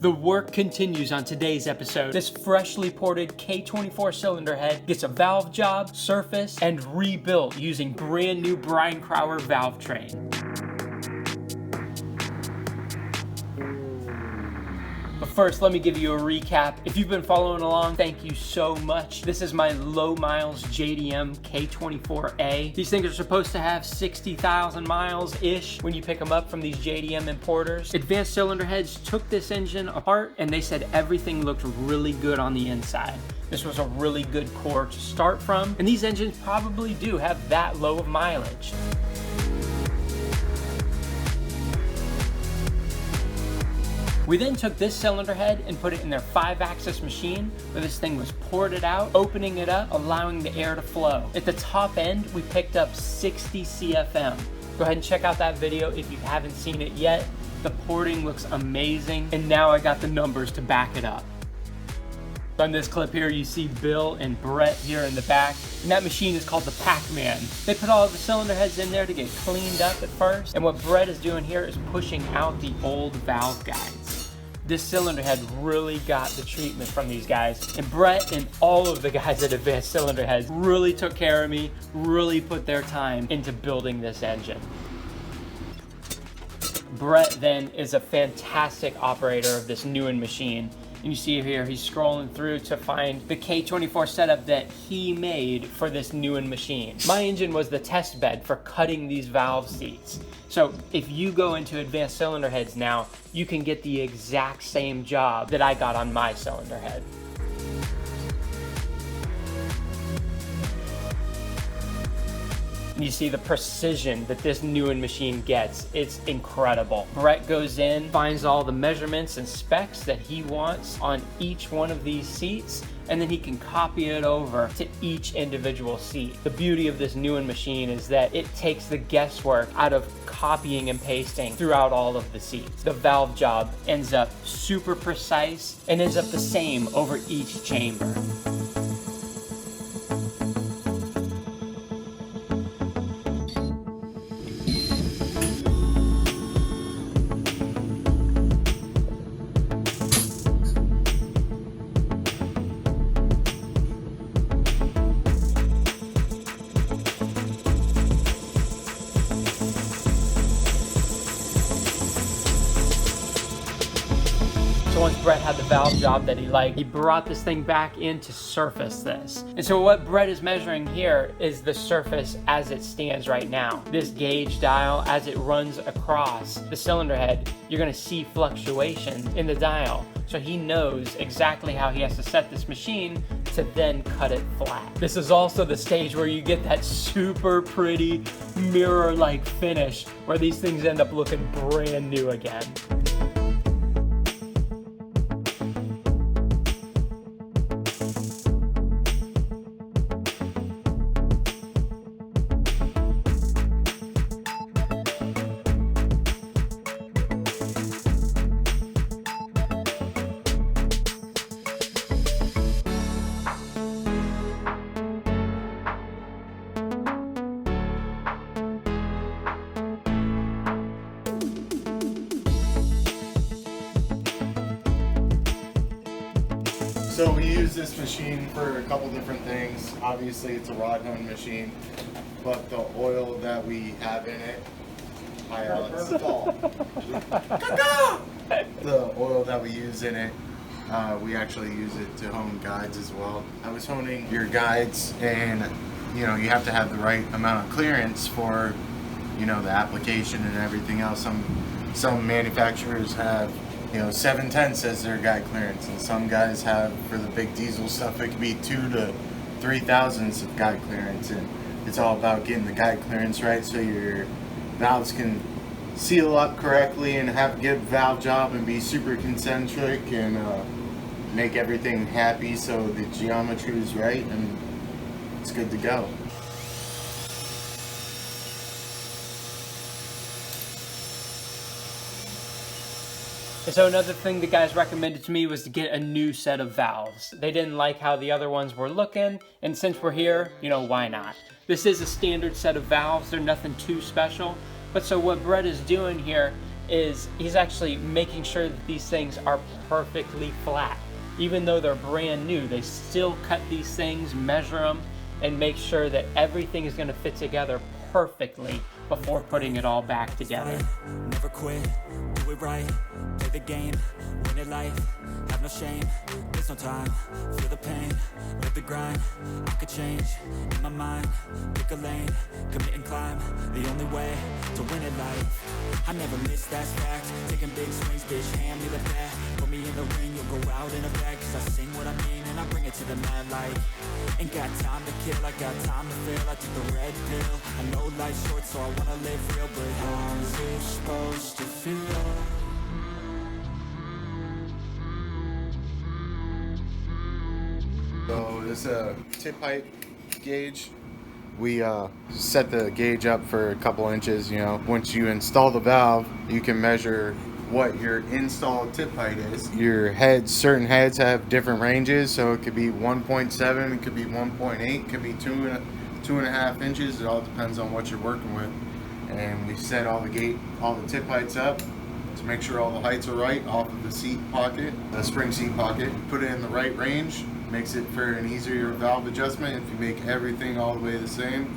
The work continues on today's episode. This freshly ported K24 cylinder head gets a valve job, surfaced, and rebuilt using brand new Brian Crower valve train. But first, let me give you a recap. If you've been following along, thank you so much. This is my low miles JDM K24A. These things are supposed to have 60,000 miles-ish when you pick them up from these JDM importers. Advanced Cylinder Heads took this engine apart and they said everything looked really good on the inside. This was a really good core to start from, and these engines probably do have that low of mileage. We then took this cylinder head and put it in their 5-axis machine where this thing was ported out, opening it up, allowing the air to flow. At the top end, we picked up 60 CFM. Go ahead and check out that video if you haven't seen it yet. The porting looks amazing, and now I got the numbers to back it up. On this clip here, you see Bill and Bret here in the back, and that machine is called the Pac-Man. They put all of the cylinder heads in there to get cleaned up at first, and what Bret is doing here is pushing out the old valve guides. This cylinder head really got the treatment from these guys, and Bret and all of the guys at Advanced Cylinder Heads really took care of me, really put their time into building this engine. Bret then is a fantastic operator of this Newen machine. And you see here, he's scrolling through to find the K24 setup that he made for this Newen machine. My engine was the test bed for cutting these valve seats. So if you go into Advanced Cylinder Heads now, you can get the exact same job that I got on my cylinder head. You see the precision that this Newen machine gets. It's incredible. Bret goes in, finds all the measurements and specs that he wants on each one of these seats, and then he can copy it over to each individual seat. The beauty of this Newen machine is that it takes the guesswork out of copying and pasting throughout all of the seats. The valve job ends up super precise and ends up the same over each chamber. Once Bret had the valve job that he liked, he brought this thing back in to surface this. And so what Bret is measuring here is the surface as it stands right now. This gauge dial, as it runs across the cylinder head, you're gonna see fluctuation in the dial. So he knows exactly how he has to set this machine to then cut it flat. This is also the stage where you get that super pretty mirror-like finish where these things end up looking brand new again. So we use this machine for a couple different things. Obviously it's a rod hone machine, but the oil that we have in it, hi Alex, the oil that we use in it, we actually use it to hone guides as well. I was honing your guides, and you know, you have to have the right amount of clearance for, you know, the application and everything else. Some manufacturers have, you know, 7/10 as their guide clearance, and some guys have, for the big diesel stuff, it could be 2 to 3 thousandths of guide clearance, and it's all about getting the guide clearance right so your valves can seal up correctly and have a good valve job and be super concentric and make everything happy so the geometry is right and it's good to go. And so another thing the guys recommended to me was to get a new set of valves. They didn't like how the other ones were looking, and since we're here, you know, why not? This is a standard set of valves, they're nothing too special, but so what Bret is doing here is he's actually making sure that these things are perfectly flat. Even though they're brand new, they still cut these things, measure them, and make sure that everything is going to fit together perfectly before putting it all back together. Never quit, do it right, play the game, win it life, have no shame, there's no time, feel the pain, live the grind, I could change, in my mind, pick a lane, commit and climb, the only way to win it life, I never miss, that's fact, taking big swings, bitch, hand me the bat, put me in the ring, you'll go out in a bag, cause I sing what I mean, and I bring it to the mad light, ain't got time to kill, I got time to feel, I took the red pill, I know life's short, so I wanna live real, but how's it supposed to feel? So this is a tip height gauge. We set the gauge up for a couple inches. You know, once you install the valve, you can measure what your installed tip height is. Your heads, certain heads have different ranges, so it could be 1.7, it could be 1.8, it could be 2.5 inches. It all depends on what you're working with. And we set all the tip heights up to make sure all the heights are right off of the seat pocket, the spring seat pocket. Put it in the right range, makes it for an easier valve adjustment if you make everything all the way the same.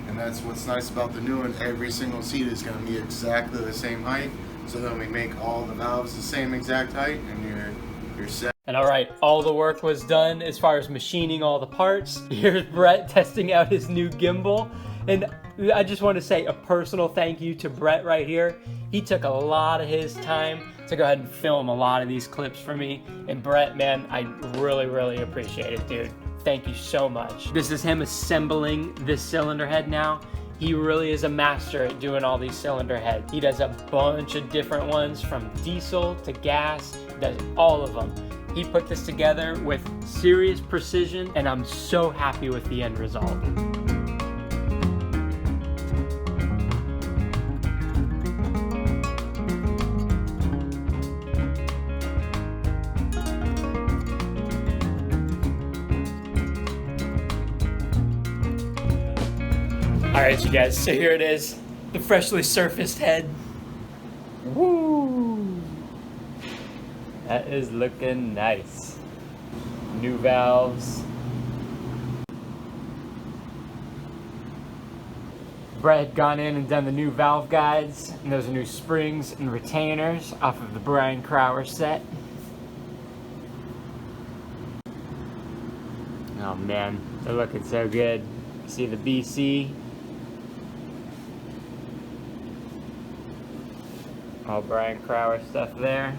And that's what's nice about the new one. Every single seat is going to be exactly the same height. So then we make all the valves the same exact height, and you're set. And all right, all the work was done as far as machining all the parts. Here's Bret testing out his new gimbal. And I just want to say a personal thank you to Bret right here. He took a lot of his time to go ahead and film a lot of these clips for me. And Bret, man, I really, really appreciate it, dude. Thank you so much. This is him assembling this cylinder head now. He really is a master at doing all these cylinder heads. He does a bunch of different ones, from diesel to gas, does all of them. He put this together with serious precision, and I'm so happy with the end result. All right, you guys, so here it is, the freshly surfaced head. Woo! That is looking nice. New valves. Bret had gone in and done the new valve guides, and those are new springs and retainers off of the Brian Crower set. Oh man, they're looking so good. See the BC. All Brian Crower stuff there.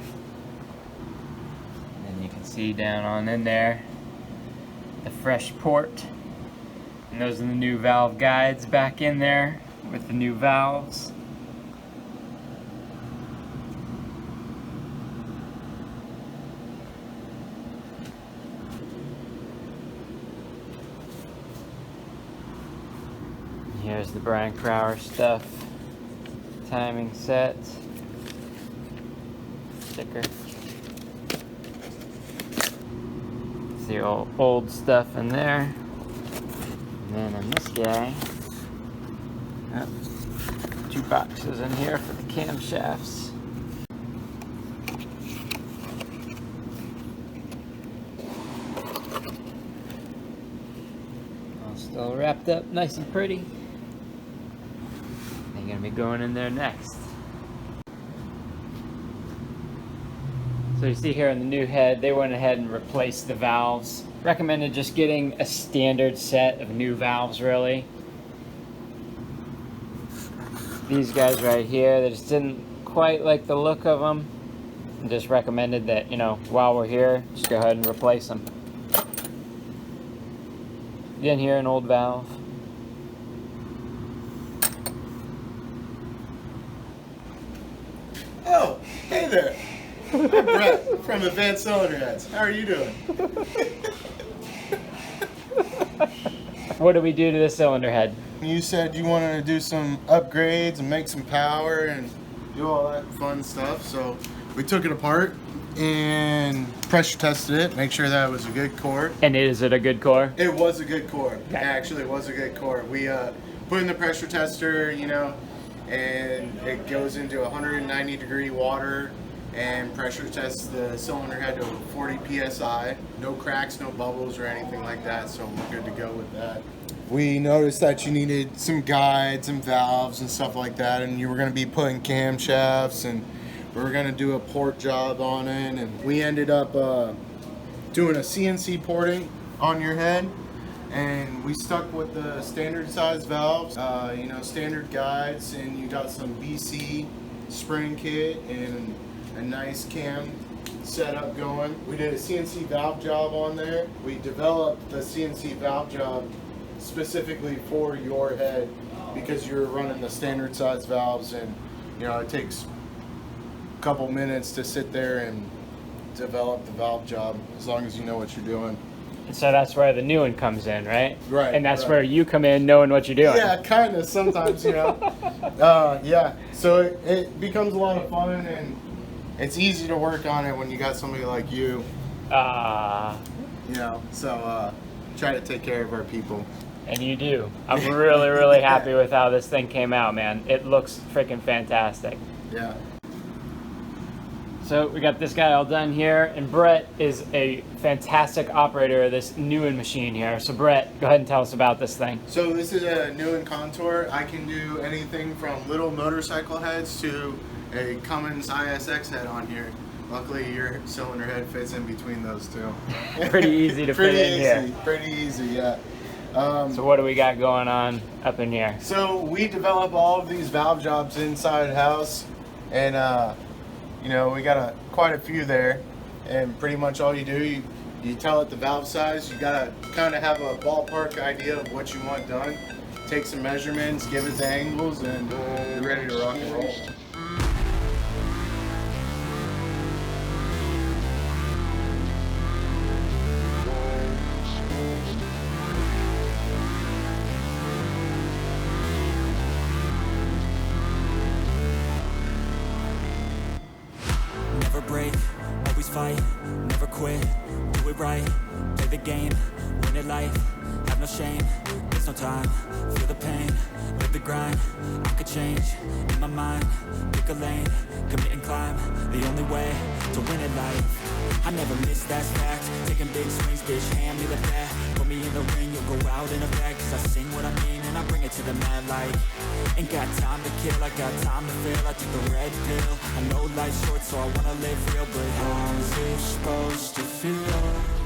And you can see down on in there the fresh port. And those are the new valve guides back in there with the new valves. Here's the Brian Crower stuff. Timing set. Sticker. It's the old stuff in there. And then in this guy, oh, 2 boxes in here for the camshafts. All still wrapped up nice and pretty. They're gonna be going in there next. So you see here on the new head, they went ahead and replaced the valves. Recommended just getting a standard set of new valves, really. These guys right here, they just didn't quite like the look of them. And just recommended that, you know, while we're here, just go ahead and replace them. Again, here an old valve. Oh, hey there. I'm Bret from Advanced Cylinder Heads. How are you doing? What do we do to this cylinder head? You said you wanted to do some upgrades and make some power and do all that fun stuff. So we took it apart and pressure tested it, make sure that it was a good core. And is it a good core? It was a good core. Okay. Actually, it was a good core. We put in the pressure tester, you know, and it goes into 190 degree water and pressure tests the cylinder head to 40 psi. No cracks, no bubbles or anything like that, so we're good to go with that. We noticed that you needed some guides and valves and stuff like that, and you were going to be putting camshafts, and we were going to do a port job on it, and we ended up doing a CNC porting on your head, and we stuck with the standard size valves, you know, standard guides, and you got some BC spring kit and a nice cam setup going. We did a CNC valve job on there. We developed the CNC valve job specifically for your head because you're running the standard size valves, and you know it takes a couple minutes to sit there and develop the valve job as long as you know what you're doing. And so that's where the new one comes in, right? Right. And that's right. where you come in knowing what you're doing. Yeah, kind of sometimes, you know. Yeah, so it becomes a lot of fun, and it's easy to work on it when you got somebody like you. You know, so try to take care of our people. And you do. I'm really, really happy with how this thing came out, man. It looks freaking fantastic. Yeah. So we got this guy all done here, and Bret is a fantastic operator of this Newen machine here. So Bret, go ahead and tell us about this thing. So this is a Newen Contour. I can do anything from little motorcycle heads to a Cummins ISX head on here. Luckily your cylinder head fits in between those two. Pretty easy to fit in here. Pretty easy, yeah. So what do we got going on up in here? So we develop all of these valve jobs inside house, and you know, we got quite a few there, and pretty much all you do, you tell it the valve size. You gotta kind of have a ballpark idea of what you want done. Take some measurements, give it the angles, and you're ready to rock and roll. Never break, always fight, never quit, do it right, play the game, win it life, have no shame, there's no time, feel the pain, live the grind, I could change, in my mind, pick a lane, commit and climb, the only way to win it life, I never miss, that's fact, taking big swings, bitch, hand me the bat, put me in the ring, you'll go out in a bag, cause I sing what I mean, and I bring it to the mad light, ain't got time to kill, I got time to feel, I took the red pill, I know life's short so I wanna live real, but how's it supposed to feel?